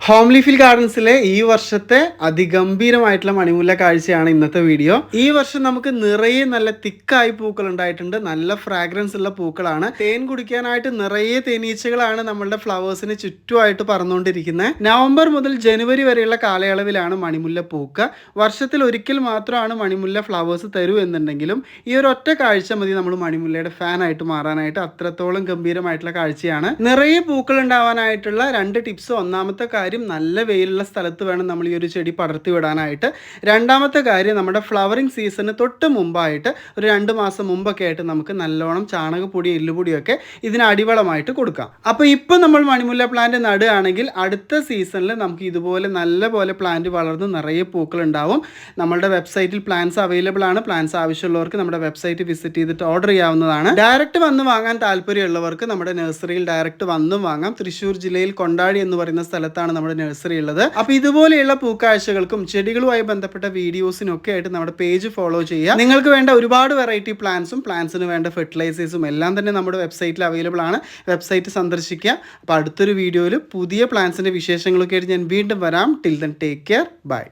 Home ലീഫിൽ ഗാർഡൻസിലെ ഈ വർഷത്തെ അതിഗംഭീരമായിട്ടുള്ള മണിമുല്ല കാഴ്ചയാണ് ഇന്നത്തെ വീഡിയോ. ഈ വർഷം നമുക്ക് നിറയെ നല്ല തിക്കായി പൂക്കൾ ഉണ്ടായിട്ടുണ്ട്. നല്ല ഫ്രാഗ്രൻസ് ഉള്ള പൂക്കളാണ്. തേൻ കുടിക്കാനായിട്ട് നിറയെ തേനീച്ചകളാണ് നമ്മളുടെ ഫ്ലവേഴ്സിന് ചുറ്റുമായിട്ട് പറന്നുകൊണ്ടിരിക്കുന്നത്. നവംബർ മുതൽ ജനുവരി വരെയുള്ള കാലയളവിലാണ് മണിമുല്ല പൂക്ക. വർഷത്തിൽ ഒരിക്കൽ മാത്രമാണ് മണിമുല്ല ഫ്ലവേഴ്സ് തരൂ എന്നുണ്ടെങ്കിലും ഈ ഒരു ഒറ്റ കാഴ്ച മതി നമ്മൾ മണിമുല്ലയുടെ ഫാൻ ആയിട്ട് മാറാനായിട്ട്. അത്രത്തോളം ഗംഭീരമായിട്ടുള്ള കാഴ്ചയാണ്. നിറയെ പൂക്കൾ ഉണ്ടാവാനായിട്ടുള്ള 2 ടിപ്സ്. ഒന്നാമത്തെ കാര്യം, നല്ല വെയിലുള്ള സ്ഥലത്ത് വേണം നമ്മൾ ഈ ഒരു ചെടി പടർത്തി വിടാനായിട്ട്. രണ്ടാമത്തെ കാര്യം, നമ്മുടെ ഫ്ലവറിങ് സീസണ് തൊട്ട് മുമ്പായിട്ട് ഒരു 2 മാസം മുമ്പൊക്കെ ആയിട്ട് നമുക്ക് നല്ലോണം ചാണകപ്പൊടി എല്ലുപൊടിയൊക്കെ ഇതിന് അടിവളമായിട്ട് കൊടുക്കാം. അപ്പോൾ ഇപ്പോൾ നമ്മൾ മണിമുല്ല പ്ലാന്റ് നടുകയാണെങ്കിൽ അടുത്ത സീസണിൽ നമുക്ക് ഇതുപോലെ നല്ല പോലെ പ്ലാന്റ് വളർന്ന് നിറയെ പൂക്കൾ ഉണ്ടാവും. നമ്മളുടെ വെബ്സൈറ്റിൽ പ്ലാന്റ്സ് അവൈലബിൾ ആണ്. പ്ലാന്റ്സ് ആവശ്യമുള്ളവർക്ക് നമ്മുടെ വെബ്സൈറ്റ് വിസിറ്റ് ചെയ്തിട്ട് ഓർഡർ ചെയ്യാവുന്നതാണ്. ഡയറക്റ്റ് വന്ന് വാങ്ങാൻ താല്പര്യമുള്ളവർക്ക് നമ്മുടെ നഴ്സറിയിൽ ഡയറക്റ്റ് വന്നും വാങ്ങാം. തൃശ്ശൂർ ജില്ലയിൽ കൊണ്ടാടി എന്ന് പറയുന്ന സ്ഥലത്താണ് നമ്മുടെ നഴ്സറി ഉള്ളത്. അപ്പോൾ ഇതുപോലെയുള്ള പൂക്കാഴ്ചകൾക്കും ചെടികളുമായി ബന്ധപ്പെട്ട വീഡിയോസിനൊക്കെ ആയിട്ട് നമ്മുടെ പേജ് ഫോളോ ചെയ്യുക. നിങ്ങൾക്ക് വേണ്ട ഒരുപാട് വെറൈറ്റി പ്ലാന്റ്സിന് വേണ്ട ഫെർട്ടിലൈസേഴ്സും എല്ലാം തന്നെ നമ്മുടെ വെബ്സൈറ്റിൽ അവൈലബിൾ ആണ്. വെബ്സൈറ്റ് സന്ദർശിക്കുക. അപ്പോൾ അടുത്തൊരു വീഡിയോയിൽ പുതിയ പ്ലാന്റ്സിന്റെ വിശേഷങ്ങളൊക്കെ ആയിട്ട് ഞാൻ വീണ്ടും വരാം. Till then take care. By.